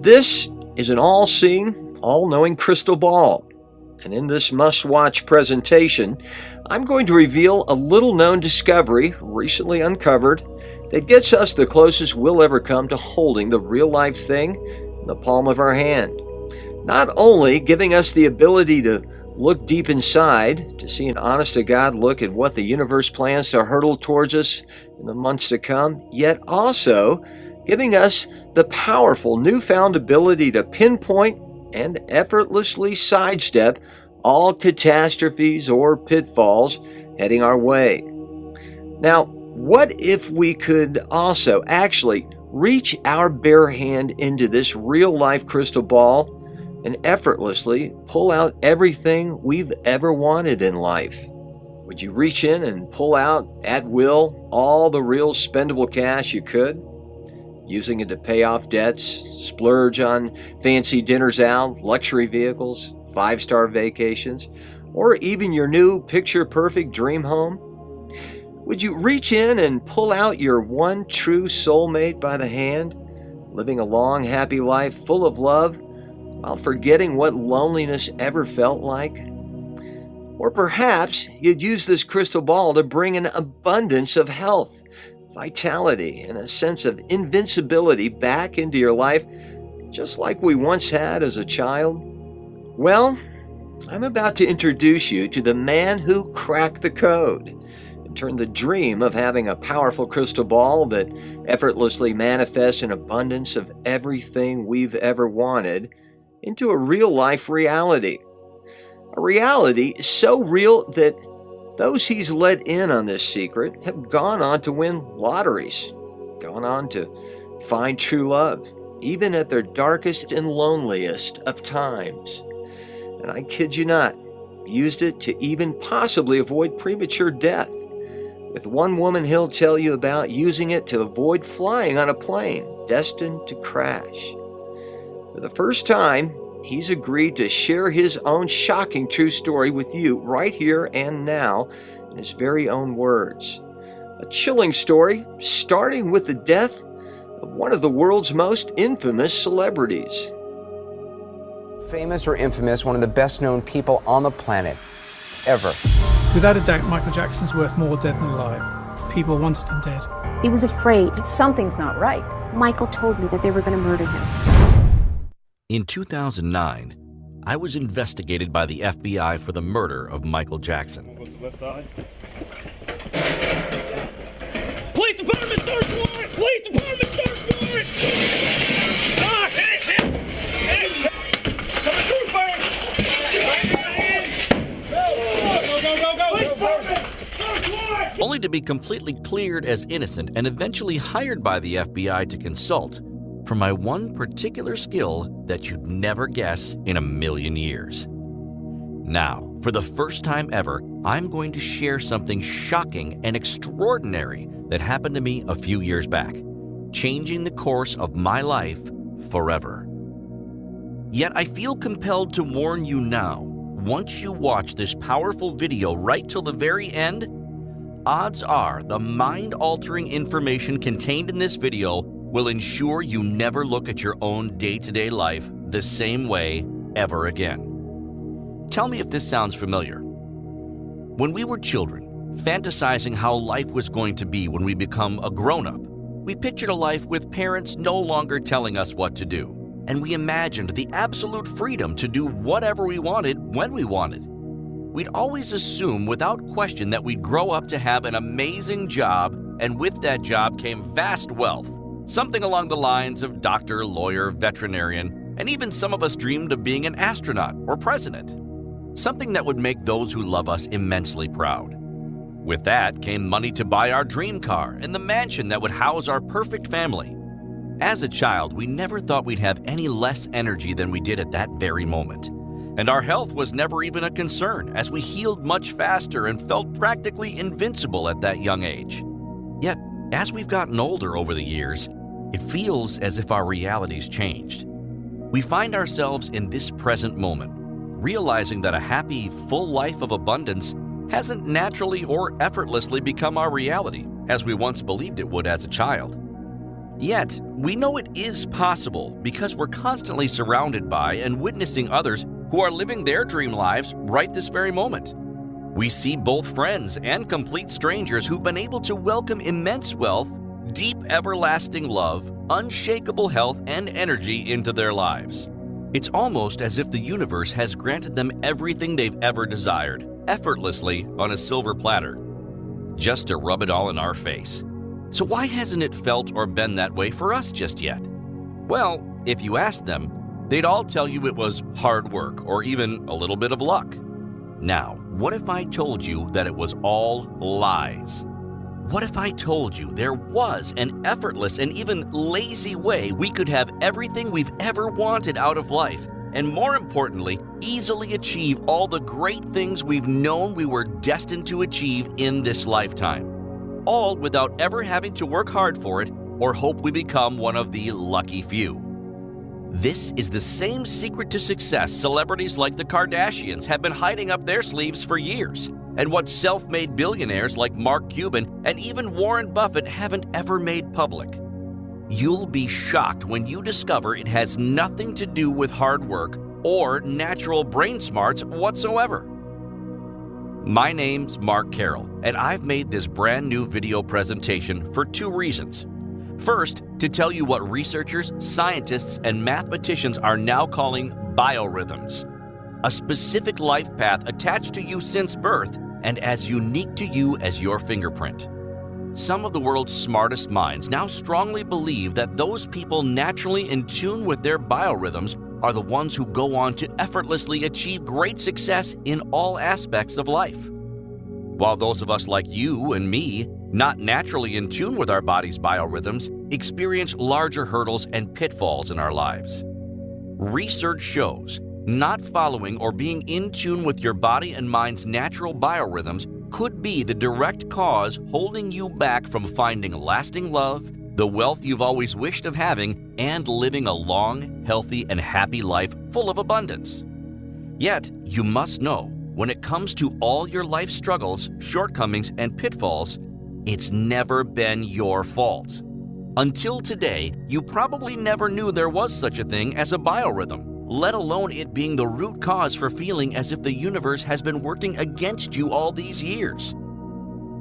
This is an all-seeing, all-knowing crystal ball, and in this must-watch presentation, I'm going to reveal a little-known discovery recently uncovered that gets us the closest we'll ever come to holding the real-life thing in the palm of our hand. Not only giving us the ability to look deep inside, to see an honest-to-God look at what the universe plans to hurtle towards us in the months to come, yet also giving us the powerful newfound ability to pinpoint and effortlessly sidestep all catastrophes or pitfalls heading our way. Now, what if we could also actually reach our bare hand into this real-life crystal ball and effortlessly pull out everything we've ever wanted in life? Would you reach in and pull out, at will, all the real spendable cash you could? Using it to pay off debts, splurge on fancy dinners out, luxury vehicles, 5-star vacations, or even your new picture-perfect dream home? Would you reach in and pull out your one true soulmate by the hand, living a long, happy life full of love while forgetting what loneliness ever felt like? Or perhaps you'd use this crystal ball to bring an abundance of health, vitality, and a sense of invincibility back into your life, just like we once had as a child? Well, I'm about to introduce you to the man who cracked the code and turned the dream of having a powerful crystal ball that effortlessly manifests an abundance of everything we've ever wanted into a real-life reality. A reality so real that those he's let in on this secret have gone on to win lotteries, gone on to find true love, even at their darkest and loneliest of times. And I kid you not, used it to even possibly avoid premature death. With one woman he'll tell you about using it to avoid flying on a plane destined to crash. For the first time, he's agreed to share his own shocking true story with you right here and now in his very own words. A chilling story starting with the death of one of the world's most infamous celebrities. Famous or infamous, one of the best known people on the planet ever. Without a doubt, Michael Jackson's worth more dead than alive. People wanted him dead. He was afraid. Something's not right. Michael told me that they were going to murder him. In 2009, I was investigated by the FBI for the murder of Michael Jackson. Police department, start warrant! Police department, start warrant! Ah, hey! Coming through, Go! Police department, start warrant! Only to be completely cleared as innocent and eventually hired by the FBI to consult for my one particular skill that you'd never guess in a million years. Now, for the first time ever, I'm going to share something shocking and extraordinary that happened to me a few years back, changing the course of my life forever. Yet I feel compelled to warn you now, once you watch this powerful video right till the very end, odds are the mind-altering information contained in this video will ensure you never look at your own day-to-day life the same way ever again. Tell me if this sounds familiar. When we were children, fantasizing how life was going to be when we become a grown-up, we pictured a life with parents no longer telling us what to do, and we imagined the absolute freedom to do whatever we wanted when we wanted. We'd always assume without question that we'd grow up to have an amazing job, and with that job came vast wealth. Something along the lines of doctor, lawyer, veterinarian, and even some of us dreamed of being an astronaut or president. Something that would make those who love us immensely proud. With that came money to buy our dream car and the mansion that would house our perfect family. As a child, we never thought we'd have any less energy than we did at that very moment. And our health was never even a concern, as we healed much faster and felt practically invincible at that young age. Yet, as we've gotten older over the years, it feels as if our reality's changed. We find ourselves in this present moment, realizing that a happy, full life of abundance hasn't naturally or effortlessly become our reality, as we once believed it would as a child. Yet, we know it is possible because we're constantly surrounded by and witnessing others who are living their dream lives right this very moment. We see both friends and complete strangers who've been able to welcome immense wealth, deep everlasting love, unshakable health, and energy into their lives. It's almost as if the universe has granted them everything they've ever desired, effortlessly on a silver platter, just to rub it all in our face. So why hasn't it felt or been that way for us just yet? Well, if you asked them, they'd all tell you it was hard work or even a little bit of luck. Now, what if I told you that it was all lies? What if I told you there was an effortless and even lazy way we could have everything we've ever wanted out of life, and more importantly, easily achieve all the great things we've known we were destined to achieve in this lifetime, all without ever having to work hard for it or hope we become one of the lucky few? This is the same secret to success celebrities like the Kardashians have been hiding up their sleeves for years, and what self-made billionaires like Mark Cuban and even Warren Buffett haven't ever made public. You'll be shocked when you discover it has nothing to do with hard work or natural brain smarts whatsoever. My name's Mark Carroll, and I've made this brand new video presentation for two reasons. First, to tell you what researchers, scientists, and mathematicians are now calling biorhythms, a specific life path attached to you since birth and as unique to you as your fingerprint. Some of the world's smartest minds now strongly believe that those people naturally in tune with their biorhythms are the ones who go on to effortlessly achieve great success in all aspects of life. While those of us like you and me, not naturally in tune with our body's biorhythms, experience larger hurdles and pitfalls in our lives. Research shows not following or being in tune with your body and mind's natural biorhythms could be the direct cause holding you back from finding lasting love, the wealth you've always wished of having, and living a long, healthy, and happy life full of abundance. Yet, you must know, when it comes to all your life struggles, shortcomings, and pitfalls, it's never been your fault. Until today, you probably never knew there was such a thing as a biorhythm, let alone it being the root cause for feeling as if the universe has been working against you all these years.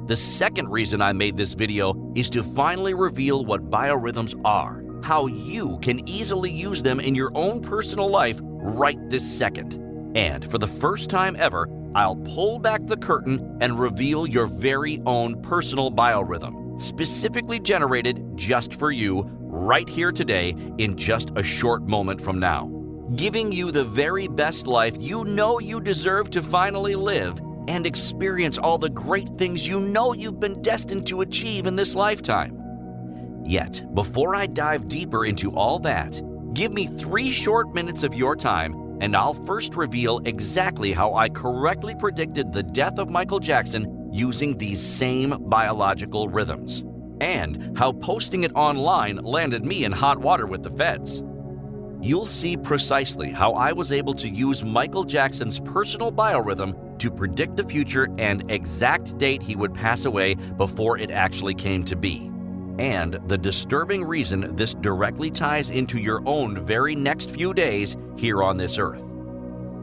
The second reason I made this video is to finally reveal what biorhythms are, how you can easily use them in your own personal life right this second. And for the first time ever, I'll pull back the curtain and reveal your very own personal biorhythm, specifically generated just for you, right here today in just a short moment from now, giving you the very best life you know you deserve to finally live and experience all the great things you know you've been destined to achieve in this lifetime. Yet, before I dive deeper into all that, give me 3 short minutes of your time, and I'll first reveal exactly how I correctly predicted the death of Michael Jackson using these same biological rhythms, and how posting it online landed me in hot water with the feds. You'll see precisely how I was able to use Michael Jackson's personal biorhythm to predict the future and exact date he would pass away before it actually came to be, and the disturbing reason this directly ties into your own very next few days here on this earth.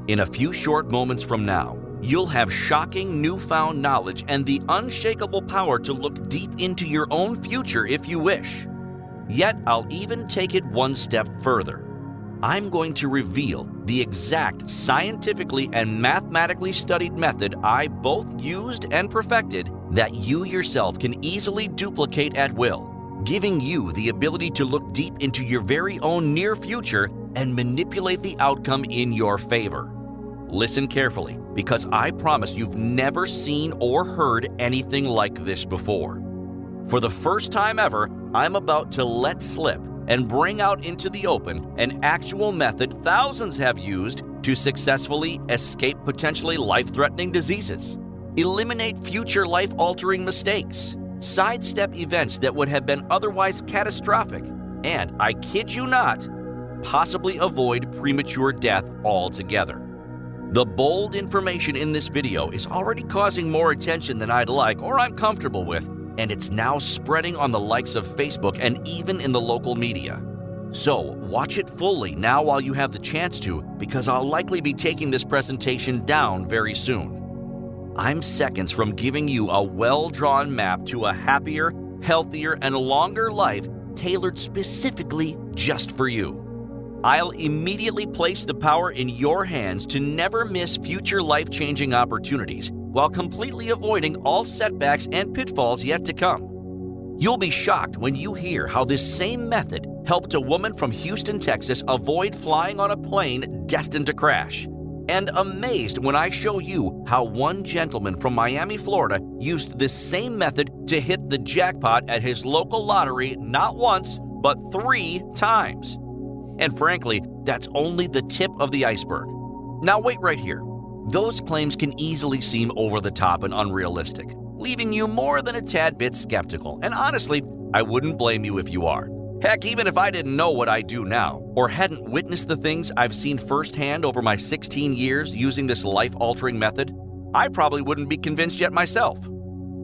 In a few short moments from now, you'll have shocking newfound knowledge and the unshakable power to look deep into your own future if you wish. Yet I'll even take it one step further. I'm going to reveal the exact scientifically and mathematically studied method I both used and perfected that you yourself can easily duplicate at will, giving you the ability to look deep into your very own near future and manipulate the outcome in your favor. Listen carefully, because I promise you've never seen or heard anything like this before. For the first time ever, I'm about to let slip and bring out into the open an actual method thousands have used to successfully escape potentially life-threatening diseases, eliminate future life-altering mistakes, sidestep events that would have been otherwise catastrophic, and, I kid you not, possibly avoid premature death altogether. The bold information in this video is already causing more attention than I'd like or I'm comfortable with, and it's now spreading on the likes of Facebook and even in the local media. So watch it fully now while you have the chance to, because I'll likely be taking this presentation down very soon. I'm seconds from giving you a well-drawn map to a happier, healthier, and longer life tailored specifically just for you. I'll immediately place the power in your hands to never miss future life-changing opportunities while completely avoiding all setbacks and pitfalls yet to come. You'll be shocked when you hear how this same method helped a woman from Houston, Texas avoid flying on a plane destined to crash, and amazed when I show you how one gentleman from Miami, Florida used this same method to hit the jackpot at his local lottery not once, but 3 times. And frankly, that's only the tip of the iceberg. Now wait right here. Those claims can easily seem over the top and unrealistic, leaving you more than a tad bit skeptical. And honestly, I wouldn't blame you if you are. Heck, even if I didn't know what I do now, or hadn't witnessed the things I've seen firsthand over my 16 years using this life-altering method, I probably wouldn't be convinced yet myself.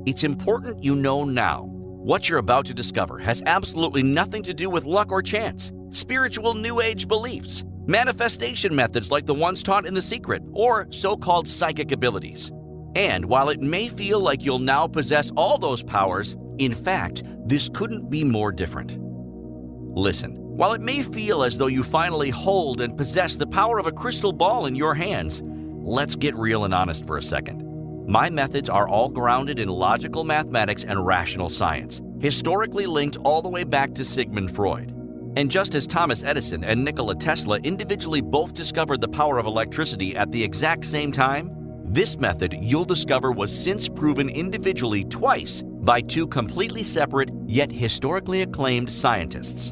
It's important you know now. What you're about to discover has absolutely nothing to do with luck or chance, spiritual New Age beliefs, manifestation methods like the ones taught in The Secret, or so-called psychic abilities. And while it may feel like you'll now possess all those powers, in fact, this couldn't be more different. Listen, while it may feel as though you finally hold and possess the power of a crystal ball in your hands, let's get real and honest for a second. My methods are all grounded in logical mathematics and rational science, historically linked all the way back to Sigmund Freud. And just as Thomas Edison and Nikola Tesla individually both discovered the power of electricity at the exact same time, this method you'll discover was since proven individually twice by 2 completely separate yet historically acclaimed scientists.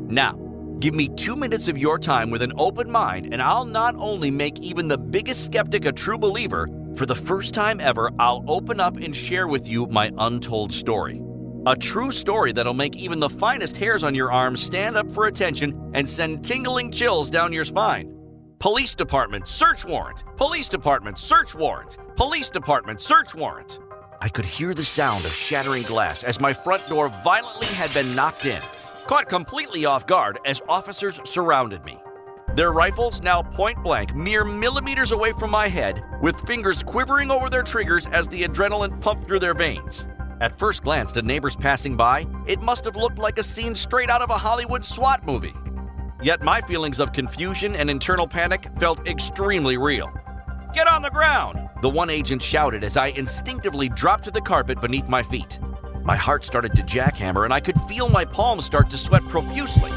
Now, give me 2 minutes of your time with an open mind, and I'll not only make even the biggest skeptic a true believer, for the first time ever, I'll open up and share with you my untold story. A true story that'll make even the finest hairs on your arms stand up for attention and send tingling chills down your spine. Police department, search warrant. Police department, search warrant. Police department, search warrant. I could hear the sound of shattering glass as my front door violently had been knocked in. Caught completely off guard as officers surrounded me. Their rifles now point blank, mere millimeters away from my head, with fingers quivering over their triggers as the adrenaline pumped through their veins. At first glance to neighbors passing by, it must have looked like a scene straight out of a Hollywood SWAT movie. Yet my feelings of confusion and internal panic felt extremely real. "Get on the ground!" the one agent shouted as I instinctively dropped to the carpet beneath my feet. My heart started to jackhammer and I could feel my palms start to sweat profusely.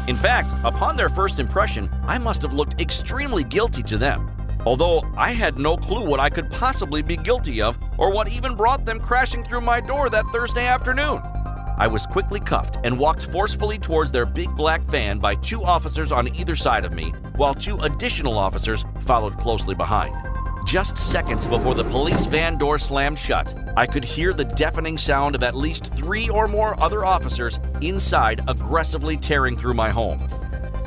In fact, upon their first impression, I must have looked extremely guilty to them, although I had no clue what I could possibly be guilty of or what even brought them crashing through my door that Thursday afternoon. I was quickly cuffed and walked forcefully towards their big black van by 2 officers on either side of me, while 2 additional officers followed closely behind. Just seconds before the police van door slammed shut, I could hear the deafening sound of at least 3 or more other officers inside aggressively tearing through my home.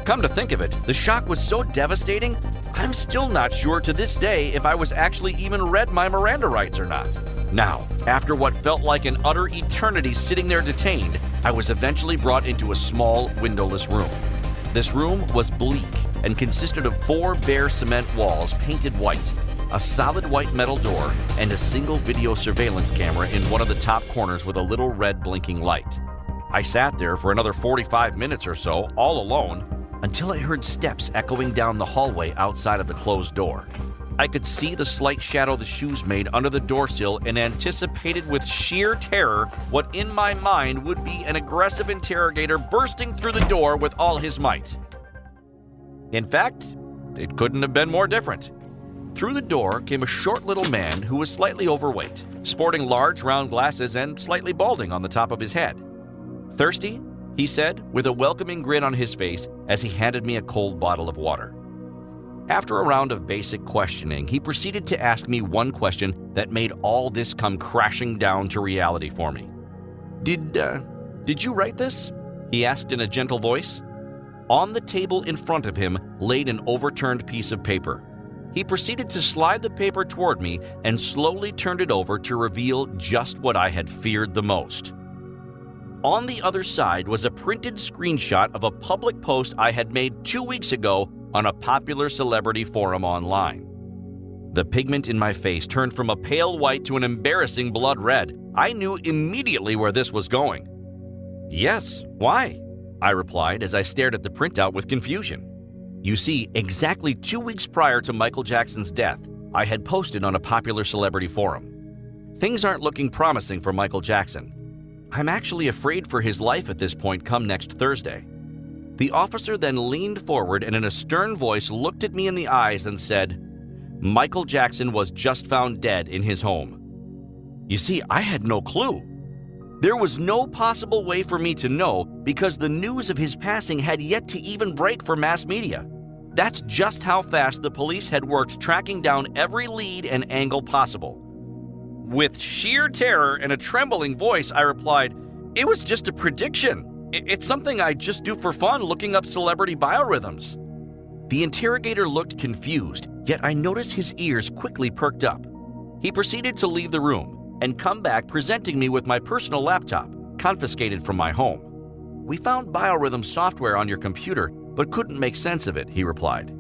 Come to think of it, the shock was so devastating, I'm still not sure to this day if I was actually even read my Miranda rights or not. Now, after what felt like an utter eternity sitting there detained, I was eventually brought into a small, windowless room. This room was bleak and consisted of 4 bare cement walls painted white, a solid white metal door, and a single video surveillance camera in one of the top corners with a little red blinking light. I sat there for another 45 minutes or so, all alone, until I heard steps echoing down the hallway outside of the closed door. I could see the slight shadow the shoes made under the door sill and anticipated with sheer terror what in my mind would be an aggressive interrogator bursting through the door with all his might. In fact, it couldn't have been more different. Through the door came a short little man who was slightly overweight, sporting large round glasses and slightly balding on the top of his head. "Thirsty?" he said, with a welcoming grin on his face as he handed me a cold bottle of water. After a round of basic questioning, he proceeded to ask me one question that made all this come crashing down to reality for me. Did you write this?" he asked in a gentle voice. On the table in front of him laid an overturned piece of paper. He proceeded to slide the paper toward me and slowly turned it over to reveal just what I had feared the most. On the other side was a printed screenshot of a public post I had made 2 weeks ago on a popular celebrity forum online. The pigment in my face turned from a pale white to an embarrassing blood red. I knew immediately where this was going. "Yes, why?" I replied as I stared at the printout with confusion. You see, exactly 2 weeks prior to Michael Jackson's death, I had posted on a popular celebrity forum. Things aren't looking promising for Michael Jackson. I'm actually afraid for his life at this point come next Thursday. The officer then leaned forward and in a stern voice looked at me in the eyes and said, "Michael Jackson was just found dead in his home." You see, I had no clue. There was no possible way for me to know because the news of his passing had yet to even break for mass media. That's just how fast the police had worked tracking down every lead and angle possible. With sheer terror and a trembling voice, I replied, "It was just a prediction. It's something I just do for fun, looking up celebrity biorhythms." The interrogator looked confused, yet I noticed his ears quickly perked up. He proceeded to leave the room and come back presenting me with my personal laptop, confiscated from my home. "We found Biorhythm software on your computer, but couldn't make sense of it," he replied.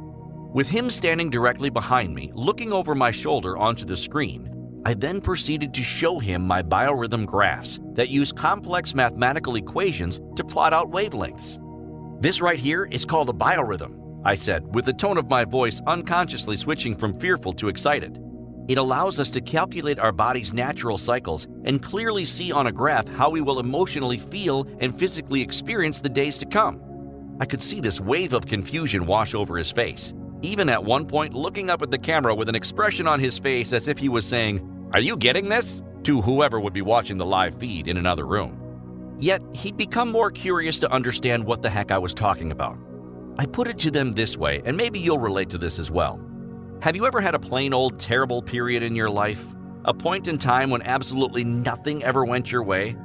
With him standing directly behind me, looking over my shoulder onto the screen, I then proceeded to show him my biorhythm graphs that use complex mathematical equations to plot out wavelengths. "This right here is called a biorhythm," I said, with the tone of my voice unconsciously switching from fearful to excited. "It allows us to calculate our body's natural cycles and clearly see on a graph how we will emotionally feel and physically experience the days to come." I could see this wave of confusion wash over his face, even at one point looking up at the camera with an expression on his face as if he was saying, "Are you getting this?" to whoever would be watching the live feed in another room. Yet, he'd become more curious to understand what the heck I was talking about. I put it to them this way, and maybe you'll relate to this as well. Have you ever had a plain old terrible period in your life? A point in time when absolutely nothing ever went your way?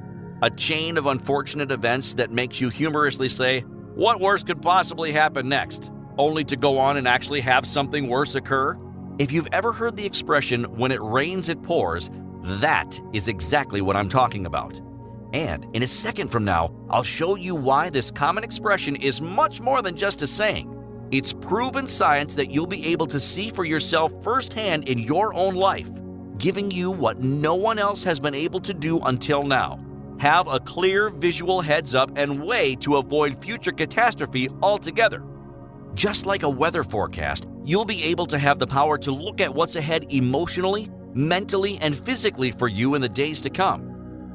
A chain of unfortunate events that makes you humorously say, "What worse could possibly happen next?" only to go on and actually have something worse occur? If you've ever heard the expression, "when it rains, it pours," that is exactly what I'm talking about. And in a second from now, I'll show you why this common expression is much more than just a saying. It's proven science that you'll be able to see for yourself firsthand in your own life, giving you what no one else has been able to do until now. Have a clear visual heads up and way to avoid future catastrophe altogether. Just like a weather forecast, you'll be able to have the power to look at what's ahead emotionally, mentally, and physically for you in the days to come.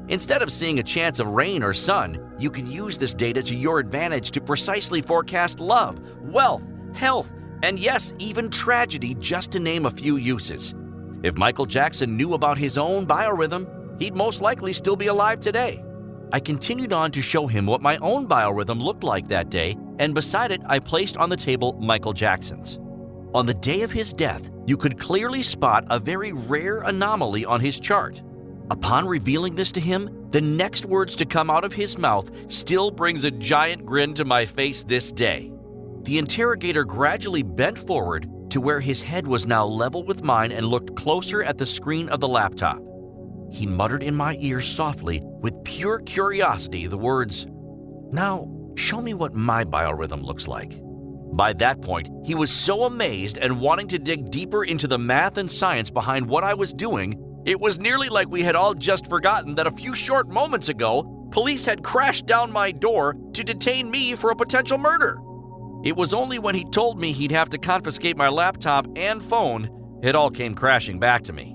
Instead of seeing a chance of rain or sun, you can use this data to your advantage to precisely forecast love, wealth, health, and yes, even tragedy, just to name a few uses. If Michael Jackson knew about his own biorhythm, he'd most likely still be alive today. I continued on to show him what my own biorhythm looked like that day, and beside it, I placed on the table Michael Jackson's. On the day of his death, you could clearly spot a very rare anomaly on his chart. Upon revealing this to him, the next words to come out of his mouth still brings a giant grin to my face this day. The interrogator gradually bent forward to where his head was now level with mine and looked closer at the screen of the laptop. He muttered in my ear softly, with pure curiosity, the words, "Now, show me what my biorhythm looks like." By that point, he was so amazed and wanting to dig deeper into the math and science behind what I was doing, it was nearly like we had all just forgotten that a few short moments ago, police had crashed down my door to detain me for a potential murder. It was only when he told me he'd have to confiscate my laptop and phone, it all came crashing back to me.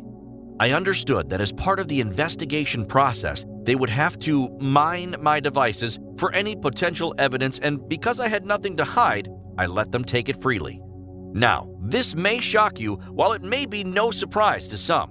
I understood that as part of the investigation process, they would have to mine my devices for any potential evidence, and because I had nothing to hide, I let them take it freely. Now, this may shock you, while it may be no surprise to some.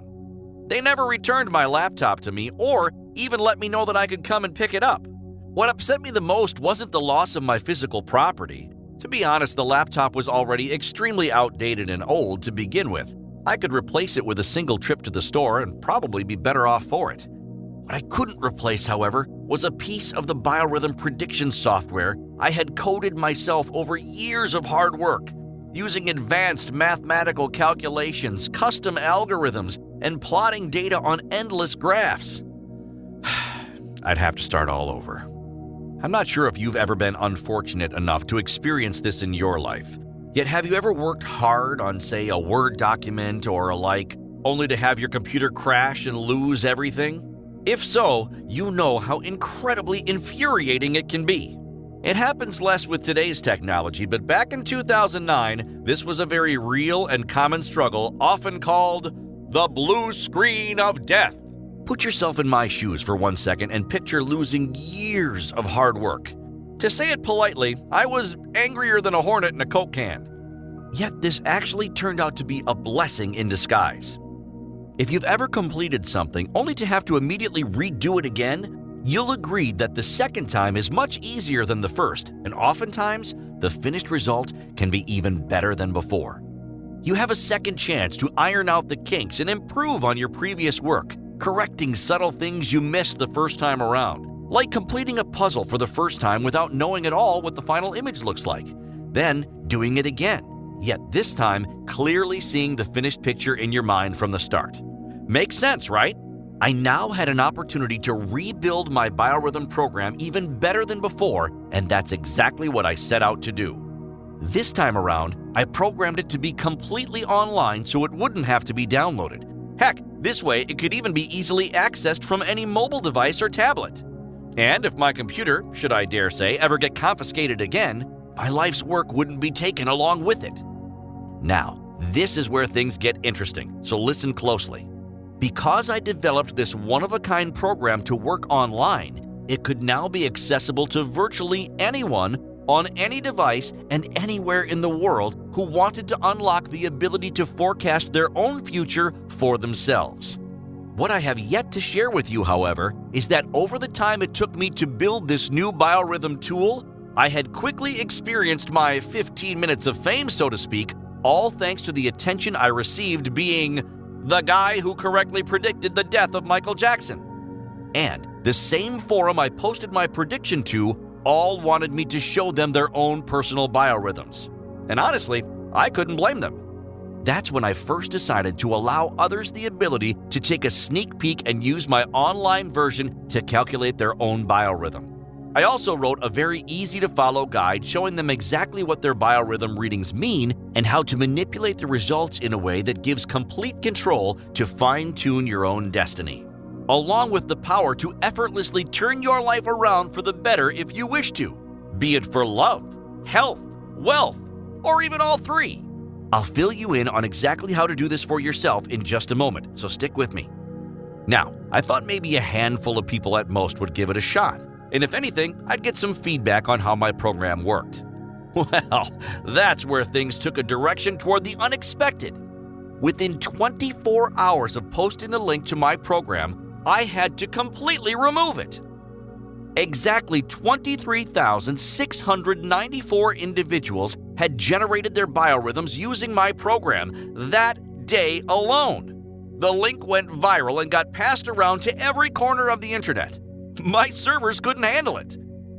They never returned my laptop to me or even let me know that I could come and pick it up. What upset me the most wasn't the loss of my physical property. To be honest, the laptop was already extremely outdated and old to begin with. I could replace it with a single trip to the store and probably be better off for it. What I couldn't replace, however, was a piece of the biorhythm prediction software I had coded myself over years of hard work. using advanced mathematical calculations, custom algorithms, and plotting data on endless graphs. I'd have to start all over. I'm not sure if you've ever been unfortunate enough to experience this in your life. Yet have you ever worked hard on, say, a Word document or a like, only to have your computer crash and lose everything? If so, you know how incredibly infuriating it can be. It happens less with today's technology, but back in 2009, this was a very real and common struggle, often called the blue screen of death. Put yourself in my shoes for 1 second and picture losing years of hard work. To say it politely, I was angrier than a hornet in a Coke can. Yet this actually turned out to be a blessing in disguise. If you've ever completed something only to have to immediately redo it again, you'll agree that the second time is much easier than the first, and oftentimes, the finished result can be even better than before. You have a second chance to iron out the kinks and improve on your previous work, correcting subtle things you missed the first time around, like completing a puzzle for the first time without knowing at all what the final image looks like, then doing it again, yet this time clearly seeing the finished picture in your mind from the start. Makes sense, right? I now had an opportunity to rebuild my Biorhythm program even better than before, and that's exactly what I set out to do. This time around, I programmed it to be completely online so it wouldn't have to be downloaded. Heck, this way it could even be easily accessed from any mobile device or tablet. And if my computer, should I dare say, ever get confiscated again, my life's work wouldn't be taken along with it. Now, this is where things get interesting, so listen closely. Because I developed this one-of-a-kind program to work online, it could now be accessible to virtually anyone on any device and anywhere in the world who wanted to unlock the ability to forecast their own future for themselves. What I have yet to share with you, however, is that over the time it took me to build this new Biorhythm tool, I had quickly experienced my 15 minutes of fame, so to speak, all thanks to the attention I received being the guy who correctly predicted the death of Michael Jackson. And the same forum I posted my prediction to all wanted me to show them their own personal biorhythms. And honestly, I couldn't blame them. That's when I first decided to allow others the ability to take a sneak peek and use my online version to calculate their own biorhythm. I also wrote a very easy-to-follow guide showing them exactly what their biorhythm readings mean and how to manipulate the results in a way that gives complete control to fine-tune your own destiny, along with the power to effortlessly turn your life around for the better if you wish to, be it for love, health, wealth, or even all three. I'll fill you in on exactly how to do this for yourself in just a moment, so stick with me. Now, I thought maybe a handful of people at most would give it a shot. And if anything, I'd get some feedback on how my program worked. Well, that's where things took a direction toward the unexpected. Within 24 hours of posting the link to my program, I had to completely remove it. Exactly 23,694 individuals had generated their biorhythms using my program that day alone. The link went viral and got passed around to every corner of the internet. My servers couldn't handle it.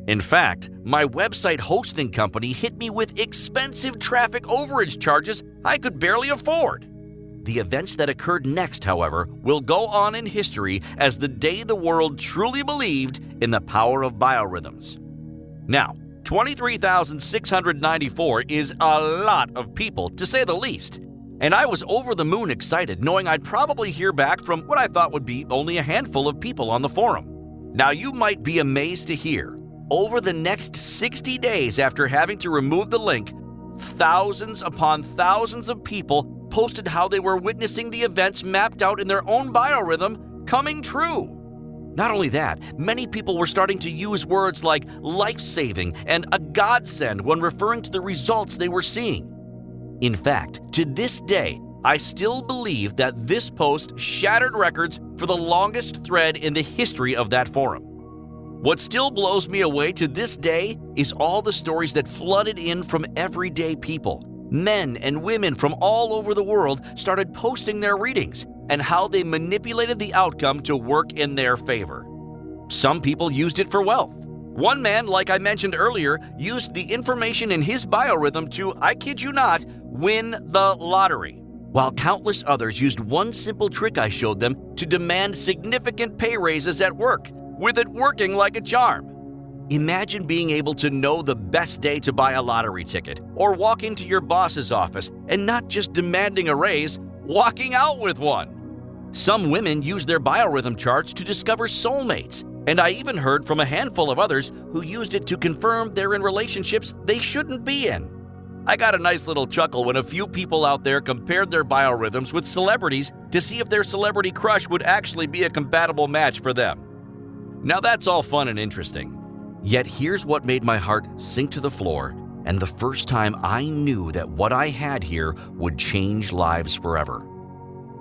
In fact, my website hosting company hit me with expensive traffic overage charges I could barely afford. The events that occurred next, however, will go on in history as the day the world truly believed in the power of biorhythms. Now, 23,694 is a lot of people, to say the least, and I was over the moon excited knowing I'd probably hear back from what I thought would be only a handful of people on the forum. Now, you might be amazed to hear, over the next 60 days after having to remove the link, thousands upon thousands of people posted how they were witnessing the events mapped out in their own biorhythm coming true. Not only that, many people were starting to use words like life-saving and a godsend when referring to the results they were seeing. In fact, to this day, I still believe that this post shattered records for the longest thread in the history of that forum. What still blows me away to this day is all the stories that flooded in from everyday people. Men and women from all over the world started posting their readings and how they manipulated the outcome to work in their favor. Some people used it for wealth. One man, like I mentioned earlier, used the information in his biorhythm to, I kid you not, win the lottery, while countless others used one simple trick I showed them to demand significant pay raises at work, with it working like a charm. Imagine being able to know the best day to buy a lottery ticket, or walk into your boss's office and not just demanding a raise, walking out with one. Some women use their biorhythm charts to discover soulmates, and I even heard from a handful of others who used it to confirm they're in relationships they shouldn't be in. I got a nice little chuckle when a few people out there compared their biorhythms with celebrities to see if their celebrity crush would actually be a compatible match for them. Now that's all fun and interesting. Yet here's what made my heart sink to the floor, and the first time I knew that what I had here would change lives forever.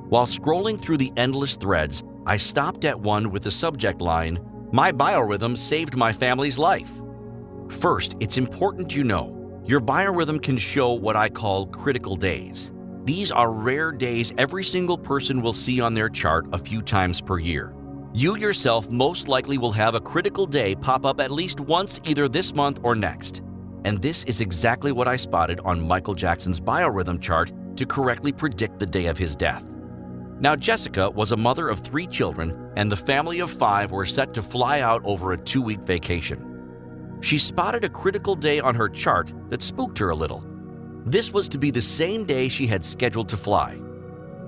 While scrolling through the endless threads, I stopped at one with the subject line, "My biorhythm saved my family's life." First, it's important you know, your biorhythm can show what I call critical days. These are rare days every single person will see on their chart a few times per year. You yourself most likely will have a critical day pop up at least once either this month or next. And this is exactly what I spotted on Michael Jackson's biorhythm chart to correctly predict the day of his death. Now, Jessica was a mother of 3 children, and the family of 5 were set to fly out over a 2-week vacation. She spotted a critical day on her chart that spooked her a little. This was to be the same day she had scheduled to fly.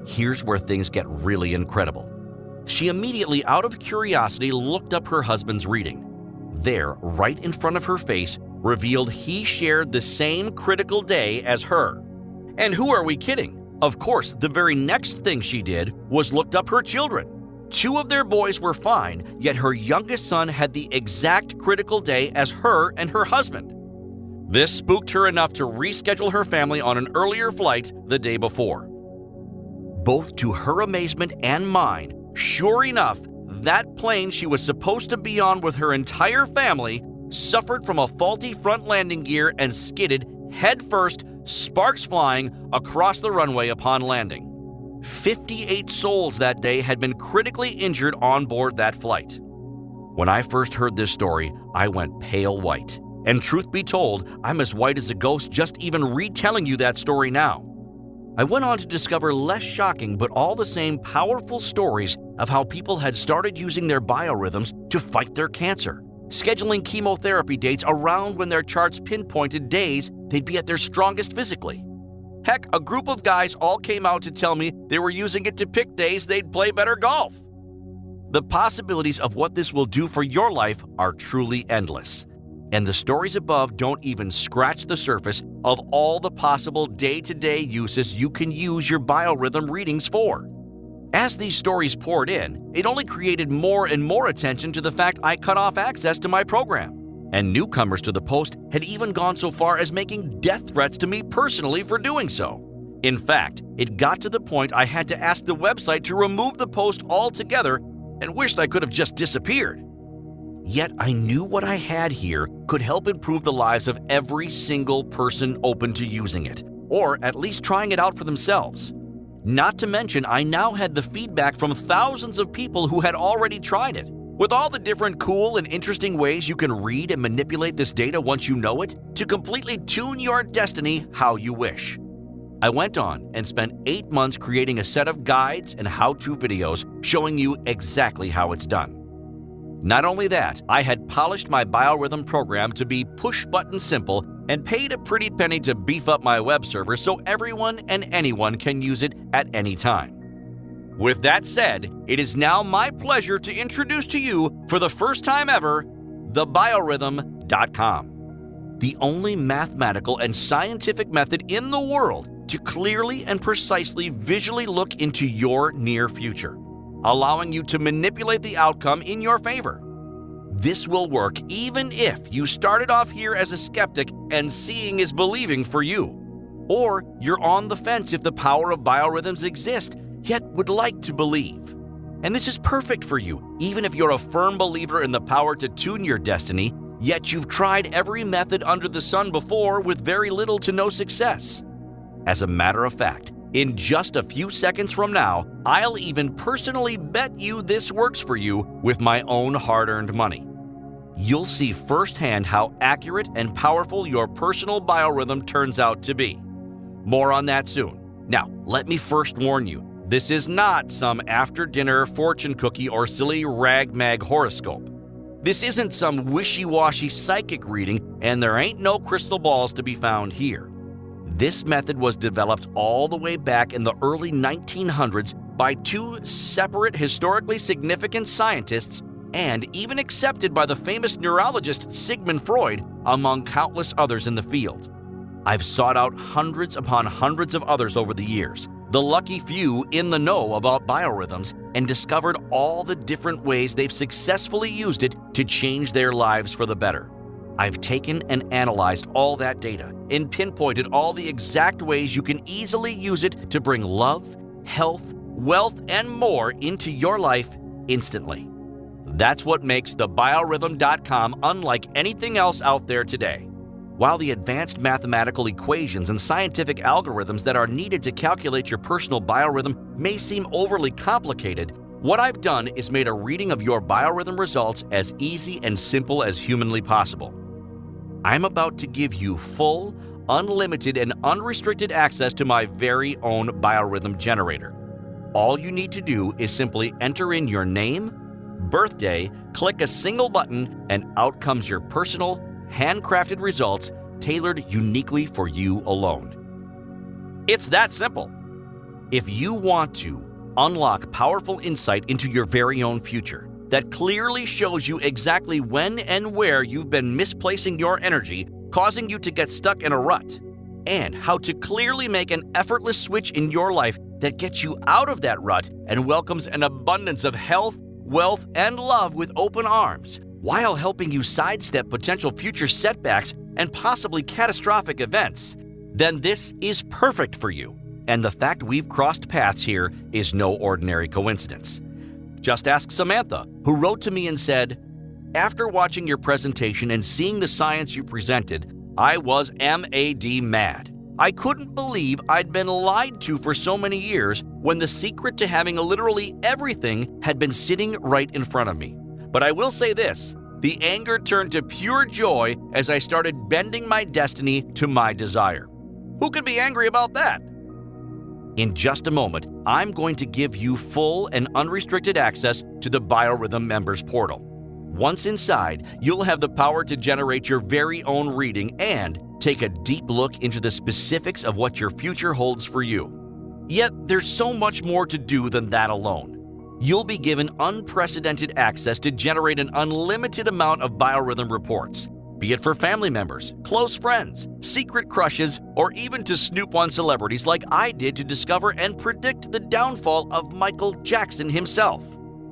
Here's where things get really incredible. She immediately, out of curiosity, looked up her husband's reading. There, right in front of her face, revealed he shared the same critical day as her. And who are we kidding? Of course, the very next thing she did was looked up her children. 2 of their boys were fine, yet her youngest son had the exact critical day as her and her husband. This spooked her enough to reschedule her family on an earlier flight the day before. Both to her amazement and mine, sure enough, that plane she was supposed to be on with her entire family suffered from a faulty front landing gear and skidded headfirst, sparks flying, across the runway upon landing. 58 souls that day had been critically injured on board that flight. When I first heard this story, I went pale white. And truth be told, I'm as white as a ghost just even retelling you that story now. I went on to discover less shocking but all the same powerful stories of how people had started using their biorhythms to fight their cancer, scheduling chemotherapy dates around when their charts pinpointed days they'd be at their strongest physically. Heck, a group of guys all came out to tell me they were using it to pick days they'd play better golf. The possibilities of what this will do for your life are truly endless. And the stories above don't even scratch the surface of all the possible day-to-day uses you can use your biorhythm readings for. As these stories poured in, it only created more and more attention to the fact I cut off access to my program. And newcomers to the post had even gone so far as making death threats to me personally for doing so. In fact, it got to the point I had to ask the website to remove the post altogether and wished I could have just disappeared. Yet I knew what I had here could help improve the lives of every single person open to using it, or at least trying it out for themselves. Not to mention, I now had the feedback from thousands of people who had already tried it. With all the different cool and interesting ways you can read and manipulate this data once you know it, to completely tune your destiny how you wish. I went on and spent 8 months creating a set of guides and how-to videos showing you exactly how it's done. Not only that, I had polished my biorhythm program to be push-button simple and paid a pretty penny to beef up my web server so everyone and anyone can use it at any time. With that said, it is now my pleasure to introduce to you, for the first time ever, thebiorhythm.com. The only mathematical and scientific method in the world to clearly and precisely visually look into your near future, allowing you to manipulate the outcome in your favor. This will work even if you started off here as a skeptic and seeing is believing for you. Or you're on the fence if the power of biorhythms exist, yet would like to believe. And this is perfect for you, even if you're a firm believer in the power to tune your destiny, yet you've tried every method under the sun before with very little to no success. As a matter of fact, in just a few seconds from now, I'll even personally bet you this works for you with my own hard-earned money. You'll see firsthand how accurate and powerful your personal biorhythm turns out to be. More on that soon. Now, let me first warn you, this is not some after-dinner fortune cookie or silly rag-mag horoscope. This isn't some wishy-washy psychic reading, and there ain't no crystal balls to be found here. This method was developed all the way back in the early 1900s by two separate historically significant scientists and even accepted by the famous neurologist Sigmund Freud, among countless others in the field. I've sought out hundreds upon hundreds of others over the years, the lucky few in the know about biorhythms, and discovered all the different ways they've successfully used it to change their lives for the better. I've taken and analyzed all that data and pinpointed all the exact ways you can easily use it to bring love, health, wealth, and more into your life instantly. That's what makes the Biorhythm.com unlike anything else out there today. While the advanced mathematical equations and scientific algorithms that are needed to calculate your personal biorhythm may seem overly complicated, what I've done is made a reading of your biorhythm results as easy and simple as humanly possible. I'm about to give you full, unlimited, and unrestricted access to my very own biorhythm generator. All you need to do is simply enter in your name, birthday, click a single button, and out comes your personal, handcrafted results tailored uniquely for you alone. It's that simple. If you want to unlock powerful insight into your very own future that clearly shows you exactly when and where you've been misplacing your energy, causing you to get stuck in a rut, and how to clearly make an effortless switch in your life that gets you out of that rut and welcomes an abundance of health, wealth, and love with open arms, while helping you sidestep potential future setbacks and possibly catastrophic events, then this is perfect for you. And the fact we've crossed paths here is no ordinary coincidence. Just ask Samantha, who wrote to me and said, "After watching your presentation and seeing the science you presented, I was mad. I couldn't believe I'd been lied to for so many years when the secret to having literally everything had been sitting right in front of me. But I will say this, the anger turned to pure joy as I started bending my destiny to my desire." Who could be angry about that? In just a moment, I'm going to give you full and unrestricted access to the Biorhythm Members Portal. Once inside, you'll have the power to generate your very own reading and take a deep look into the specifics of what your future holds for you. Yet, there's so much more to do than that alone. You'll be given unprecedented access to generate an unlimited amount of biorhythm reports, be it for family members, close friends, secret crushes, or even to snoop on celebrities like I did to discover and predict the downfall of Michael Jackson himself.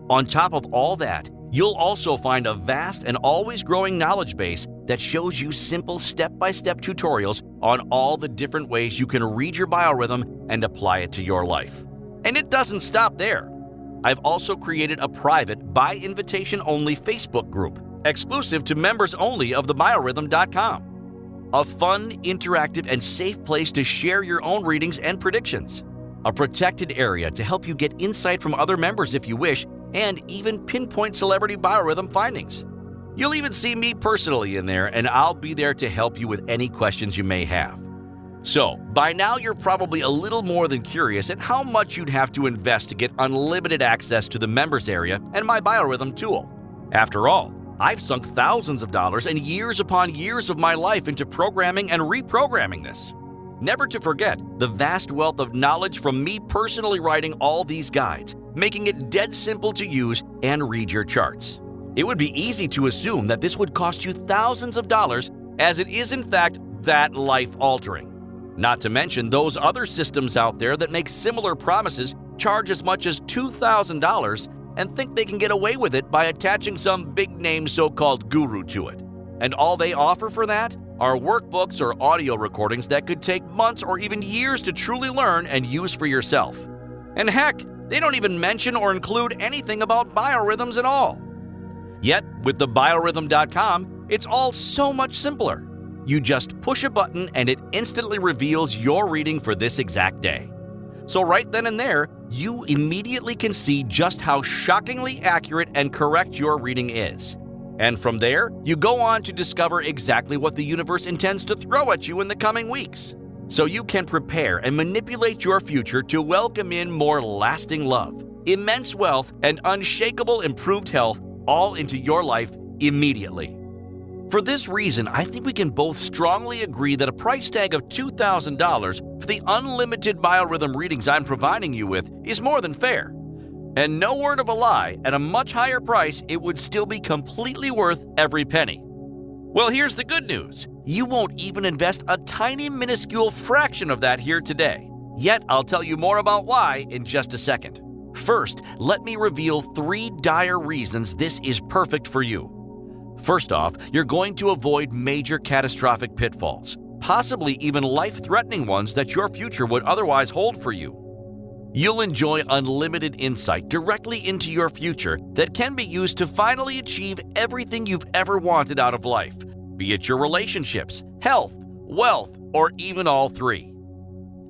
On top of all that, you'll also find a vast and always growing knowledge base that shows you simple step-by-step tutorials on all the different ways you can read your biorhythm and apply it to your life. And it doesn't stop there. I've also created a private, by invitation only Facebook group, exclusive to members only of the Biorhythm.com. A fun, interactive, and safe place to share your own readings and predictions. A protected area to help you get insight from other members if you wish, and even pinpoint celebrity biorhythm findings. You'll even see me personally in there, and I'll be there to help you with any questions you may have. So, by now you're probably a little more than curious at how much you'd have to invest to get unlimited access to the members area and my biorhythm tool. After all, I've sunk thousands of dollars and years upon years of my life into programming and reprogramming this. Never to forget the vast wealth of knowledge from me personally writing all these guides, making it dead simple to use and read your charts. It would be easy to assume that this would cost you thousands of dollars, as it is in fact that life-altering. Not to mention those other systems out there that make similar promises, charge as much as $2,000, and think they can get away with it by attaching some big-name so-called guru to it. And all they offer for that are workbooks or audio recordings that could take months or even years to truly learn and use for yourself. And heck, they don't even mention or include anything about biorhythms at all. Yet, with the Biorhythm.com, it's all so much simpler. You just push a button and it instantly reveals your reading for this exact day. So right then and there, you immediately can see just how shockingly accurate and correct your reading is. And from there, you go on to discover exactly what the universe intends to throw at you in the coming weeks. so you can prepare and manipulate your future to welcome in more lasting love, immense wealth, and unshakable improved health all into your life immediately. For this reason, I think we can both strongly agree that a price tag of $2,000 for the unlimited Biorhythm readings I'm providing you with is more than fair. And no word of a lie, at a much higher price, it would still be completely worth every penny. Well, here's the good news. You won't even invest a tiny minuscule fraction of that here today. Yet, I'll tell you more about why in just a second. First, let me reveal 3 dire reasons this is perfect for you. First off, you're going to avoid major catastrophic pitfalls, possibly even life-threatening ones that your future would otherwise hold for you. You'll enjoy unlimited insight directly into your future that can be used to finally achieve everything you've ever wanted out of life, be it your relationships, health, wealth, or even all 3.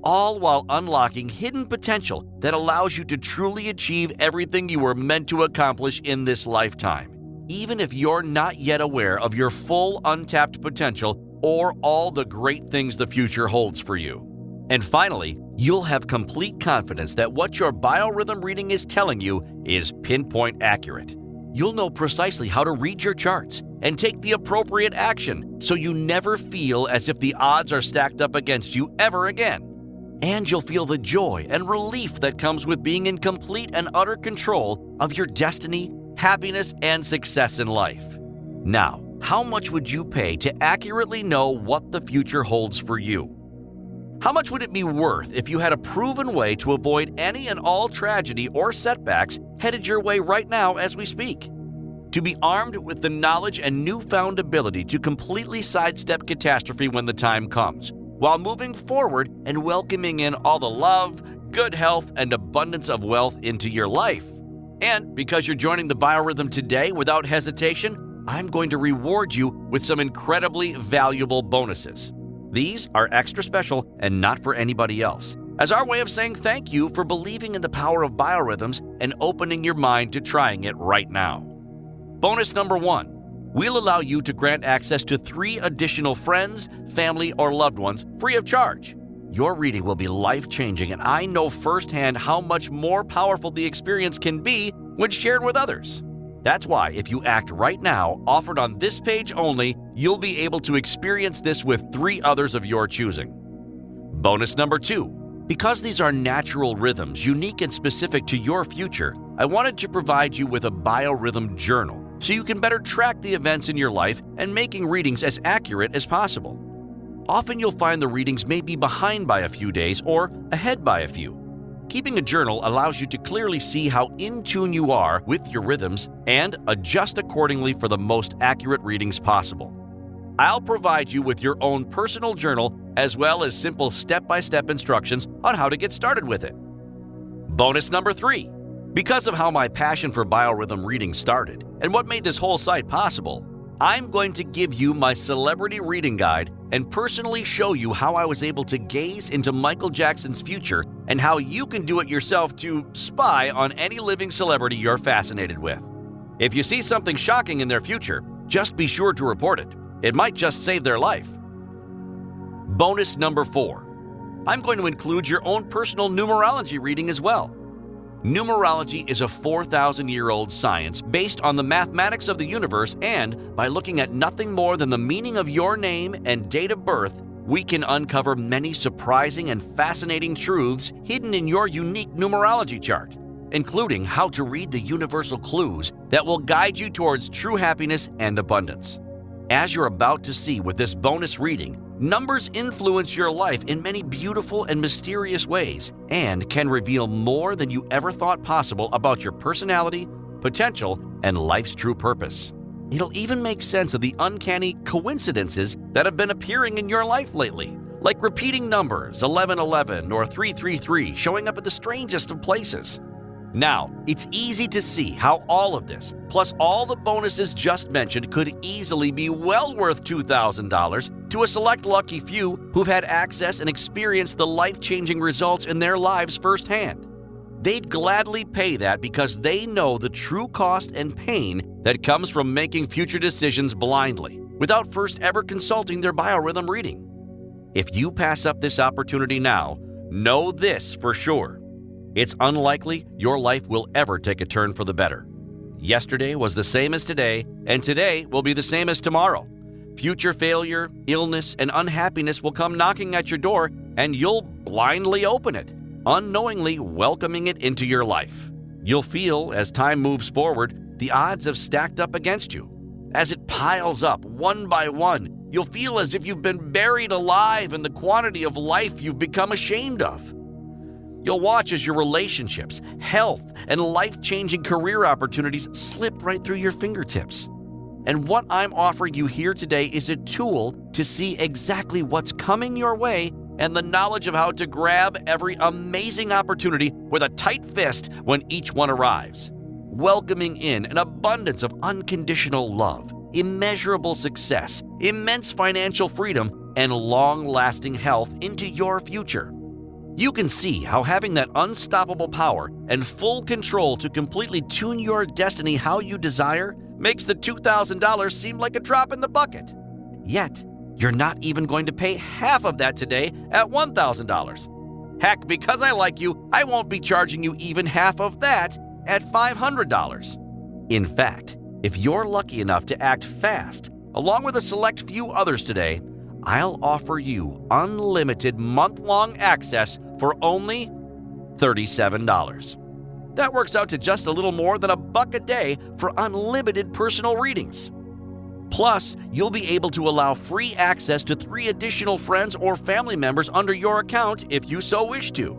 All while unlocking hidden potential that allows you to truly achieve everything you were meant to accomplish in this lifetime, even if you're not yet aware of your full untapped potential or all the great things the future holds for you. And finally, you'll have complete confidence that what your Biorhythm reading is telling you is pinpoint accurate. You'll know precisely how to read your charts and take the appropriate action so you never feel as if the odds are stacked up against you ever again. And you'll feel the joy and relief that comes with being in complete and utter control of your destiny, happiness, and success in life. Now, how much would you pay to accurately know what the future holds for you? How much would it be worth if you had a proven way to avoid any and all tragedy or setbacks headed your way right now as we speak? To be armed with the knowledge and newfound ability to completely sidestep catastrophe when the time comes, while moving forward and welcoming in all the love, good health, and abundance of wealth into your life. And because you're joining the Biorhythm today without hesitation, I'm going to reward you with some incredibly valuable bonuses. These are extra special and not for anybody else, as our way of saying thank you for believing in the power of biorhythms and opening your mind to trying it right now. Bonus number 1. We'll allow you to grant access to 3 additional friends, family, or loved ones free of charge. Your reading will be life-changing, and I know firsthand how much more powerful the experience can be when shared with others. That's why if you act right now, offered on this page only, you'll be able to experience this with 3 others of your choosing. Bonus number 2. Because these are natural rhythms unique and specific to your future, I wanted to provide you with a Biorhythm journal so you can better track the events in your life and making readings as accurate as possible. Often you'll find the readings may be behind by a few days or ahead by a few. Keeping a journal allows you to clearly see how in tune you are with your rhythms and adjust accordingly for the most accurate readings possible. I'll provide you with your own personal journal as well as simple step-by-step instructions on how to get started with it. Bonus number 3. Because of how my passion for Biorhythm reading started and what made this whole site possible, I'm going to give you my celebrity reading guide and personally show you how I was able to gaze into Michael Jackson's future and how you can do it yourself to spy on any living celebrity you're fascinated with. If you see something shocking in their future, just be sure to report it. It might just save their life. Bonus number 4. I'm going to include your own personal numerology reading as well. Numerology is a 4,000-year-old science based on the mathematics of the universe, and by looking at nothing more than the meaning of your name and date of birth, we can uncover many surprising and fascinating truths hidden in your unique numerology chart, including how to read the universal clues that will guide you towards true happiness and abundance. As you're about to see with this bonus reading, numbers influence your life in many beautiful and mysterious ways and can reveal more than you ever thought possible about your personality, potential, and life's true purpose. It'll even make sense of the uncanny coincidences that have been appearing in your life lately, like repeating numbers 1111 or 333 showing up at the strangest of places. Now, it's easy to see how all of this, plus all the bonuses just mentioned, could easily be well worth $2,000 to a select lucky few who've had access and experienced the life-changing results in their lives firsthand. They'd gladly pay that because they know the true cost and pain that comes from making future decisions blindly, without first ever consulting their Biorhythm reading. If you pass up this opportunity now, know this for sure. It's unlikely your life will ever take a turn for the better. Yesterday was the same as today, and today will be the same as tomorrow. Future failure, illness, and unhappiness will come knocking at your door, and you'll blindly open it, unknowingly welcoming it into your life. You'll feel, as time moves forward, the odds have stacked up against you. As it piles up one by one, you'll feel as if you've been buried alive in the quantity of life you've become ashamed of. You'll watch as your relationships, health, and life-changing career opportunities slip right through your fingertips. And what I'm offering you here today is a tool to see exactly what's coming your way and the knowledge of how to grab every amazing opportunity with a tight fist when each one arrives, welcoming in an abundance of unconditional love, immeasurable success, immense financial freedom, and long-lasting health into your future. You can see how having that unstoppable power and full control to completely tune your destiny how you desire makes the $2,000 seem like a drop in the bucket. Yet, you're not even going to pay half of that today at $1,000. Heck, because I like you, I won't be charging you even half of that at $500. In fact, if you're lucky enough to act fast, along with a select few others today, I'll offer you unlimited month-long access for only $37. That works out to just a little more than $1 a day for unlimited personal readings. Plus, you'll be able to allow free access to 3 additional friends or family members under your account if you so wish to.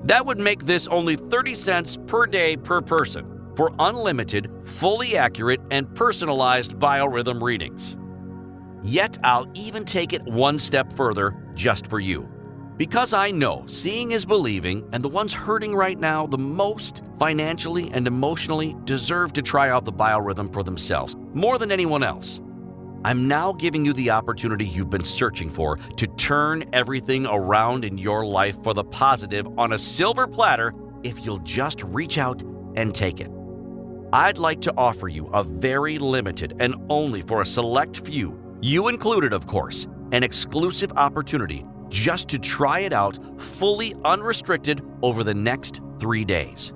That would make this only 30 cents per day per person for unlimited, fully accurate, and personalized biorhythm readings. Yet I'll even take it one step further just for you. Because I know seeing is believing, and the ones hurting right now the most financially and emotionally deserve to try out the biorhythm for themselves more than anyone else. I'm now giving you the opportunity you've been searching for to turn everything around in your life for the positive on a silver platter if you'll just reach out and take it. I'd like to offer you a very limited and only for a select few, you included of course, an exclusive opportunity just to try it out fully unrestricted over the next 3 days.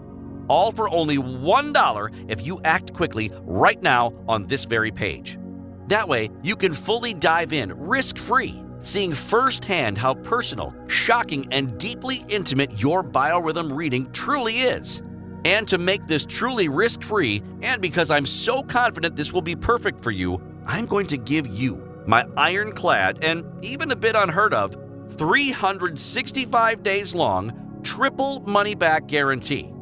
All for only $1 if you act quickly right now on this very page. That way, you can fully dive in risk-free, seeing firsthand how personal, shocking, and deeply intimate your biorhythm reading truly is. And to make this truly risk-free, and because I'm so confident this will be perfect for you, I'm going to give you my ironclad and even a bit unheard of 365 days long triple money-back guarantee.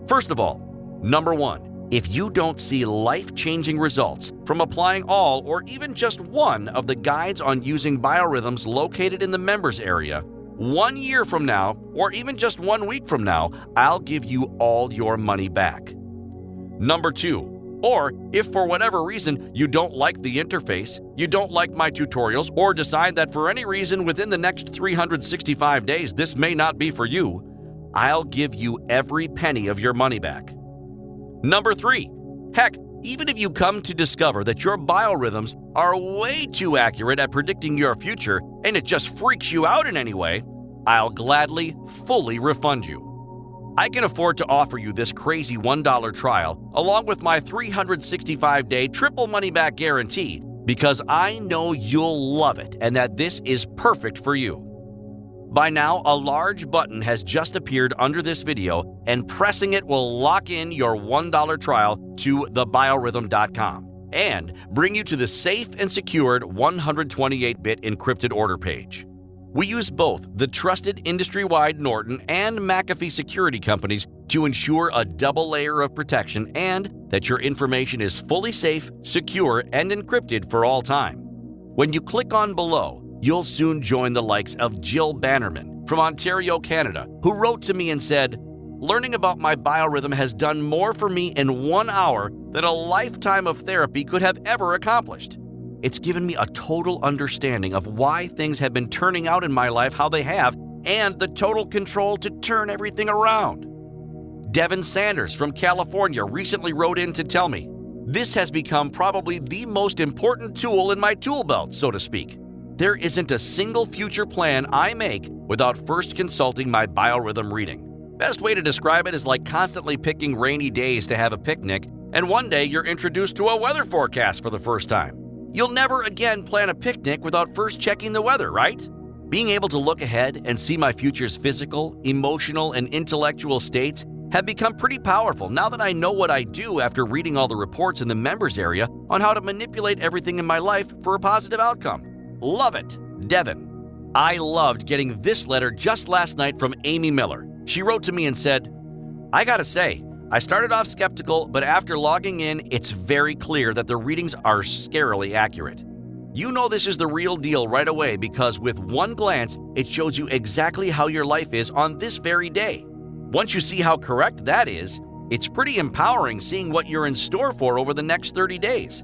First of all, number 1, if you don't see life-changing results from applying all or even just one of the guides on using biorhythms located in the members area, 1 year from now, or even just 1 week from now, I'll give you all your money back. Number 2, or if for whatever reason you don't like the interface, you don't like my tutorials, or decide that for any reason within the next 365 days this may not be for you, I'll give you every penny of your money back. Number 3, heck, even if you come to discover that your biorhythms are way too accurate at predicting your future and it just freaks you out in any way, I'll gladly, fully refund you. I can afford to offer you this crazy $1 trial along with my 365-day triple money-back guarantee because I know you'll love it and that this is perfect for you. By now, a large button has just appeared under this video, and pressing it will lock in your $1 trial to thebiorhythm.com and bring you to the safe and secured 128-bit encrypted order page. We use both the trusted industry-wide Norton and McAfee security companies to ensure a double layer of protection and that your information is fully safe, secure, and encrypted for all time. When you click on below, you'll soon join the likes of Jill Bannerman from Ontario, Canada, who wrote to me and said, "Learning about my biorhythm has done more for me in 1 hour than a lifetime of therapy could have ever accomplished. It's given me a total understanding of why things have been turning out in my life how they have and the total control to turn everything around." Devin Sanders from California recently wrote in to tell me, "This has become probably the most important tool in my tool belt, so to speak. There isn't a single future plan I make without first consulting my biorhythm reading. Best way to describe it is like constantly picking rainy days to have a picnic, and one day you're introduced to a weather forecast for the first time. You'll never again plan a picnic without first checking the weather, right? Being able to look ahead and see my future's physical, emotional, and intellectual states have become pretty powerful now that I know what I do after reading all the reports in the members area on how to manipulate everything in my life for a positive outcome. Love it, Devin. I loved getting this letter just last night from Amy Miller. She wrote to me and said, "I gotta say, I started off skeptical, but after logging in, it's very clear that the readings are scarily accurate. You know this is the real deal right away because with one glance, it shows you exactly how your life is on this very day. Once you see how correct that is, it's pretty empowering seeing what you're in store for over the next 30 days.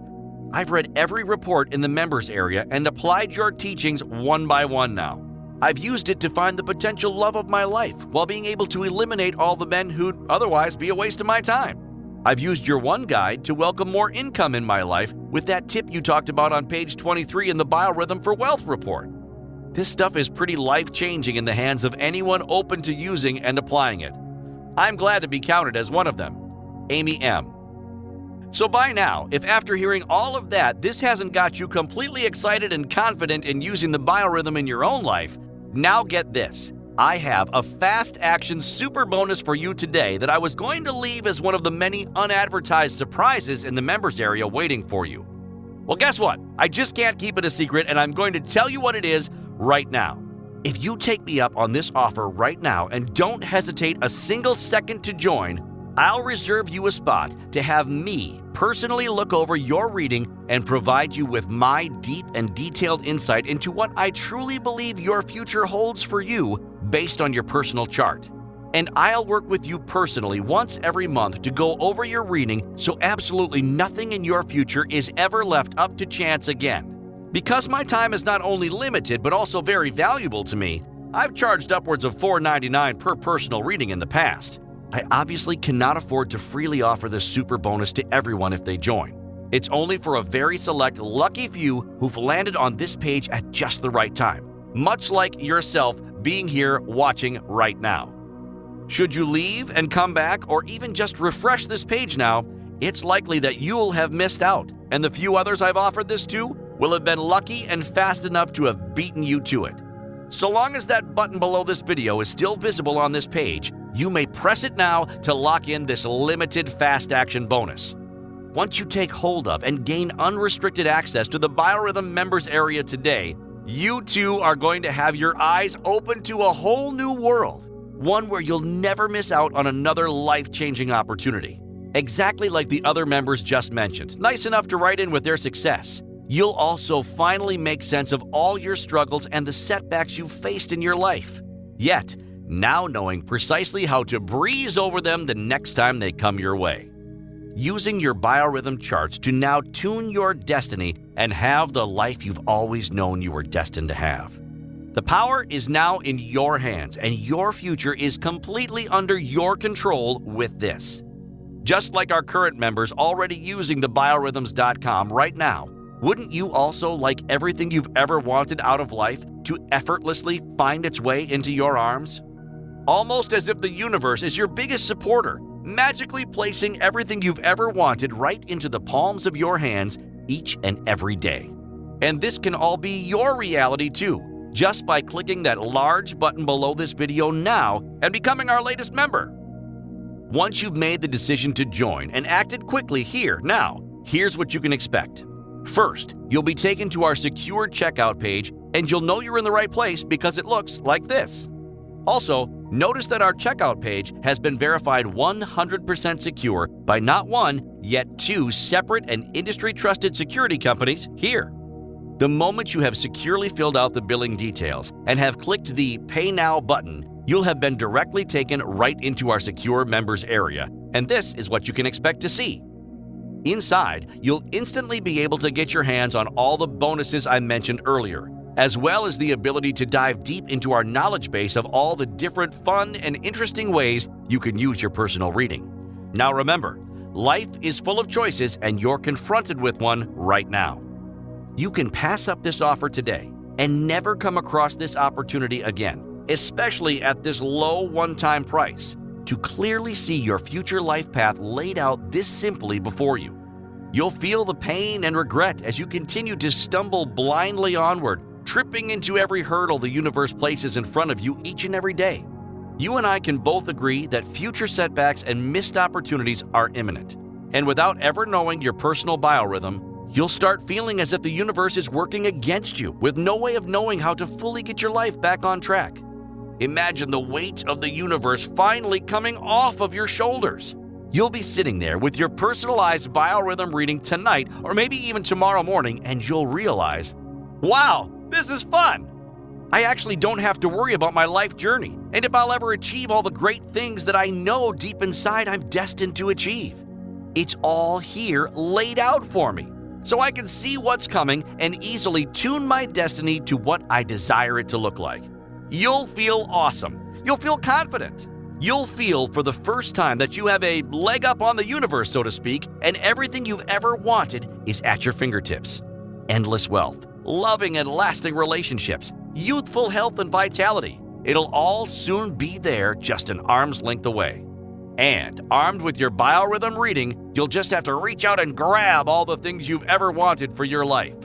I've read every report in the members area and applied your teachings one by one now. I've used it to find the potential love of my life while being able to eliminate all the men who'd otherwise be a waste of my time. I've used your one guide to welcome more income in my life with that tip you talked about on page 23 in the Biorhythm for Wealth report. This stuff is pretty life-changing in the hands of anyone open to using and applying it. I'm glad to be counted as one of them. Amy M." So by now, if after hearing all of that, this hasn't got you completely excited and confident in using the Biorhythm in your own life, now get this. I have a fast action super bonus for you today that I was going to leave as one of the many unadvertised surprises in the members area waiting for you. Well, guess what? I just can't keep it a secret, and I'm going to tell you what it is right now. If you take me up on this offer right now and don't hesitate a single second to join, I'll reserve you a spot to have me personally look over your reading and provide you with my deep and detailed insight into what I truly believe your future holds for you based on your personal chart. And I'll work with you personally once every month to go over your reading so absolutely nothing in your future is ever left up to chance again. Because my time is not only limited but also very valuable to me, I've charged upwards of $4.99 per personal reading in the past. I obviously cannot afford to freely offer this super bonus to everyone if they join. It's only for a very select lucky few who've landed on this page at just the right time, much like yourself being here watching right now. Should you leave and come back or even just refresh this page now, it's likely that you'll have missed out, and the few others I've offered this to will have been lucky and fast enough to have beaten you to it. So long as that button below this video is still visible on this page, you may press it now to lock in this limited fast action bonus. Once you take hold of and gain unrestricted access to the Biorhythm members area today, you too are going to have your eyes open to a whole new world, one where you'll never miss out on another life-changing opportunity. Exactly like the other members just mentioned, nice enough to write in with their success. You'll also finally make sense of all your struggles and the setbacks you've faced in your life. Yet, now knowing precisely how to breeze over them the next time they come your way. Using your Biorhythm charts to now tune your destiny and have the life you've always known you were destined to have. The power is now in your hands, and your future is completely under your control with this. Just like our current members already using the biorhythms.com right now, wouldn't you also like everything you've ever wanted out of life to effortlessly find its way into your arms? Almost as if the universe is your biggest supporter, magically placing everything you've ever wanted right into the palms of your hands each and every day. And this can all be your reality too, just by clicking that large button below this video now and becoming our latest member. Once you've made the decision to join and acted quickly here now, here's what you can expect. First, you'll be taken to our secure checkout page, and you'll know you're in the right place because it looks like this. Also, notice that our checkout page has been verified 100% secure by not one, yet two separate and industry-trusted security companies here. The moment you have securely filled out the billing details and have clicked the Pay Now button, you'll have been directly taken right into our secure members area, and this is what you can expect to see. Inside, you'll instantly be able to get your hands on all the bonuses I mentioned earlier, as well as the ability to dive deep into our knowledge base of all the different fun and interesting ways you can use your personal reading. Now remember, life is full of choices and you're confronted with one right now. You can pass up this offer today, and never come across this opportunity again, especially at this low one-time price, to clearly see your future life path laid out this simply before you. You'll feel the pain and regret as you continue to stumble blindly onward, tripping into every hurdle the universe places in front of you each and every day. You and I can both agree that future setbacks and missed opportunities are imminent. And without ever knowing your personal biorhythm, you'll start feeling as if the universe is working against you with no way of knowing how to fully get your life back on track. Imagine the weight of the universe finally coming off of your shoulders. You'll be sitting there with your personalized biorhythm reading tonight or maybe even tomorrow morning, and you'll realize, wow, this is fun. I actually don't have to worry about my life journey and if I'll ever achieve all the great things that I know deep inside I'm destined to achieve. It's all here laid out for me, so I can see what's coming and easily tune my destiny to what I desire it to look like. You'll feel awesome. You'll feel confident. You'll feel for the first time that you have a leg up on the universe, so to speak, and everything you've ever wanted is at your fingertips. Endless wealth, loving and lasting relationships, youthful health and vitality. It'll all soon be there, just an arm's length away. And armed with your biorhythm reading, you'll just have to reach out and grab all the things you've ever wanted for your life.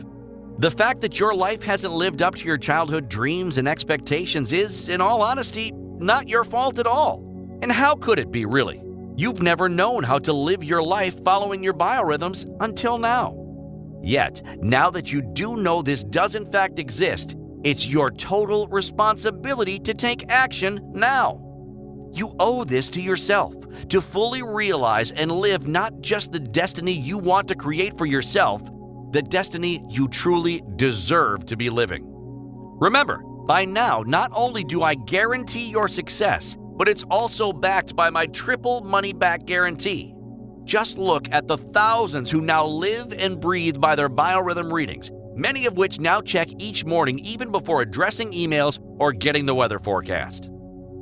The fact that your life hasn't lived up to your childhood dreams and expectations is, in all honesty, not your fault at all. And how could it be, really? You've never known how to live your life following your biorhythms until now. Yet, now that you do know this does in fact exist, it's your total responsibility to take action now. You owe this to yourself, to fully realize and live not just the destiny you want to create for yourself, the destiny you truly deserve to be living. Remember, by now, not only do I guarantee your success, but it's also backed by my triple money-back guarantee. Just look at the thousands who now live and breathe by their biorhythm readings, many of which now check each morning even before addressing emails or getting the weather forecast.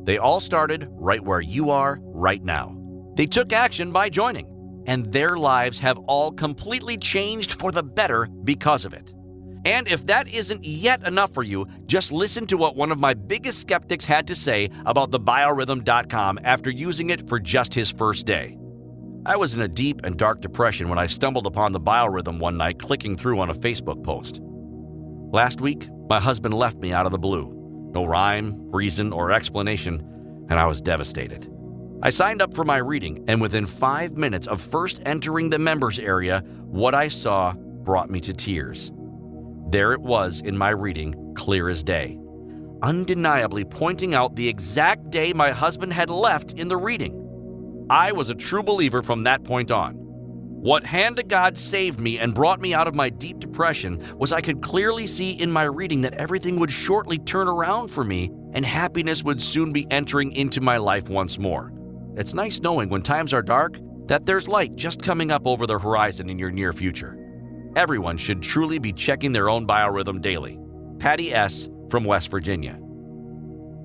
They all started right where you are right now. They took action by joining, and their lives have all completely changed for the better because of it. And if that isn't yet enough for you, just listen to what one of my biggest skeptics had to say about the Biorhythm.com after using it for just his first day. I was in a deep and dark depression when I stumbled upon the Biorhythm one night clicking through on a Facebook post. Last week, my husband left me out of the blue. No rhyme, reason, or explanation, and I was devastated. I signed up for my reading, and within 5 minutes of first entering the members area, what I saw brought me to tears. There it was in my reading, clear as day, undeniably pointing out the exact day my husband had left in the reading. I was a true believer from that point on. What hand of God saved me and brought me out of my deep depression was I could clearly see in my reading that everything would shortly turn around for me and happiness would soon be entering into my life once more. It's nice knowing when times are dark that there's light just coming up over the horizon in your near future. Everyone should truly be checking their own biorhythm daily. Patty S. from West Virginia.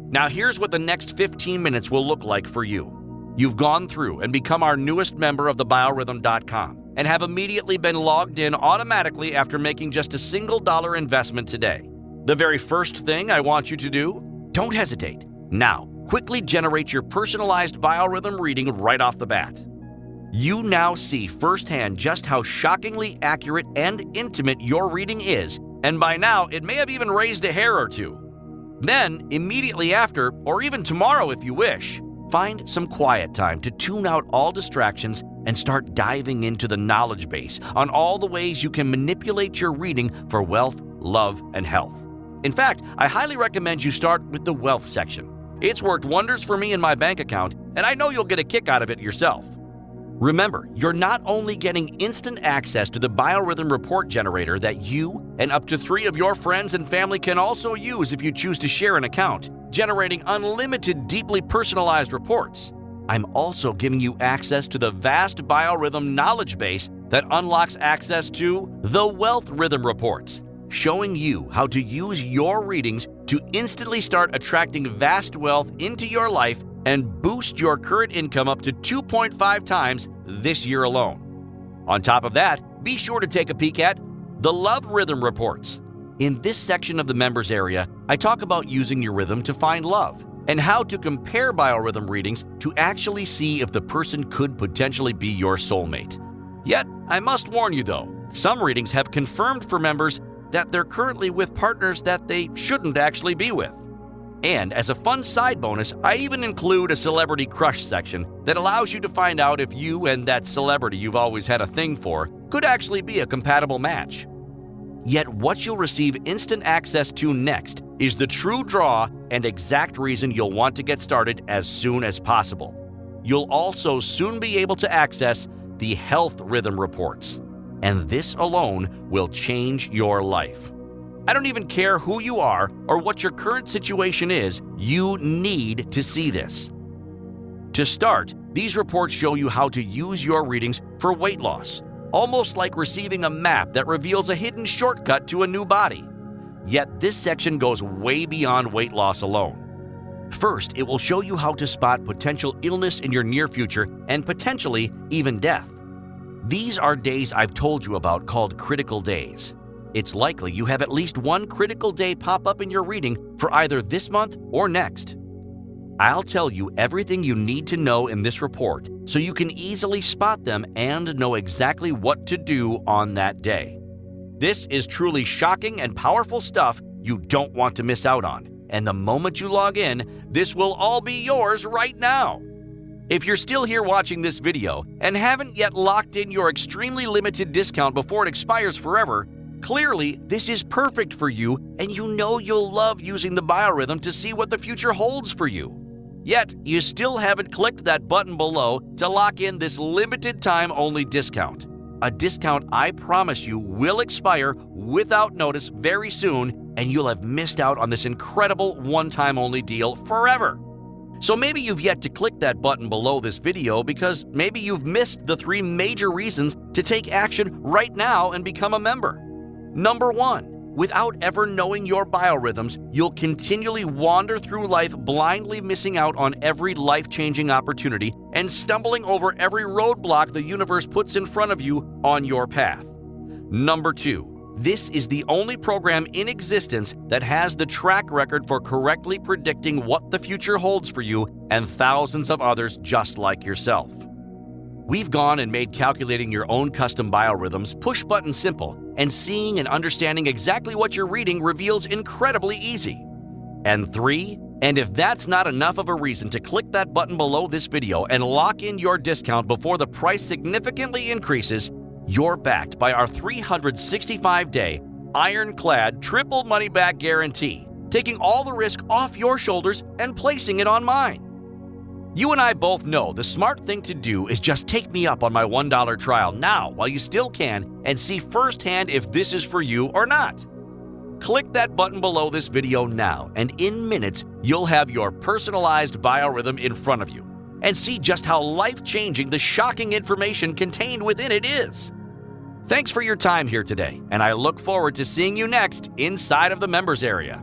Now here's what the next 15 minutes will look like for you. You've gone through and become our newest member of the Biorhythm.com and have immediately been logged in automatically after making just a single dollar investment today. The very first thing I want you to do, don't hesitate. Now, quickly generate your personalized biorhythm reading right off the bat. You now see firsthand just how shockingly accurate and intimate your reading is, and by now it may have even raised a hair or two. Then, immediately after, or even tomorrow if you wish, find some quiet time to tune out all distractions and start diving into the knowledge base on all the ways you can manipulate your reading for wealth, love, and health. In fact, I highly recommend you start with the wealth section. It's worked wonders for me in my bank account, and I know you'll get a kick out of it yourself. Remember, you're not only getting instant access to the Biorhythm report generator that you and up to 3 of your friends and family can also use if you choose to share an account, generating unlimited, deeply personalized reports. I'm also giving you access to the vast Biorhythm knowledge base that unlocks access to the Wealth Rhythm reports, showing you how to use your readings to instantly start attracting vast wealth into your life and boost your current income up to 2.5 times this year alone. On top of that, be sure to take a peek at the Love Rhythm reports. In this section of the members area, I talk about using your rhythm to find love and how to compare biorhythm readings to actually see if the person could potentially be your soulmate. Yet, I must warn you though, some readings have confirmed for members that they're currently with partners that they shouldn't actually be with. And as a fun side bonus, I even include a celebrity crush section that allows you to find out if you and that celebrity you've always had a thing for could actually be a compatible match. Yet what you'll receive instant access to next is the true draw and exact reason you'll want to get started as soon as possible. You'll also soon be able to access the health rhythm reports, and this alone will change your life. I don't even care who you are or what your current situation is, you need to see this. To start, these reports show you how to use your readings for weight loss, almost like receiving a map that reveals a hidden shortcut to a new body. Yet this section goes way beyond weight loss alone. First, it will show you how to spot potential illness in your near future and potentially even death. These are days I've told you about called critical days. It's likely you have at least one critical day pop up in your reading for either this month or next. I'll tell you everything you need to know in this report so you can easily spot them and know exactly what to do on that day. This is truly shocking and powerful stuff you don't want to miss out on. And the moment you log in, this will all be yours right now. If you're still here watching this video and haven't yet locked in your extremely limited discount before it expires forever, clearly this is perfect for you and you know you'll love using the biorhythm to see what the future holds for you. Yet, you still haven't clicked that button below to lock in this limited time only discount. A discount I promise you will expire without notice very soon, and you'll have missed out on this incredible one-time only deal forever. So maybe you've yet to click that button below this video because maybe you've missed the 3 major reasons to take action right now and become a member. Number 1. Without ever knowing your biorhythms, you'll continually wander through life blindly missing out on every life-changing opportunity and stumbling over every roadblock the universe puts in front of you on your path. Number 2. This is the only program in existence that has the track record for correctly predicting what the future holds for you and thousands of others just like yourself. We've gone and made calculating your own custom biorhythms push-button simple, and seeing and understanding exactly what you're reading reveals incredibly easy. And 3, and if that's not enough of a reason to click that button below this video and lock in your discount before the price significantly increases, you're backed by our 365-day, ironclad, triple money-back guarantee, taking all the risk off your shoulders and placing it on mine. You and I both know the smart thing to do is just take me up on my $1 trial now while you still can and see firsthand if this is for you or not. Click that button below this video now, and in minutes, you'll have your personalized biorhythm in front of you and see just how life-changing the shocking information contained within it is. Thanks for your time here today, and I look forward to seeing you next inside of the members area.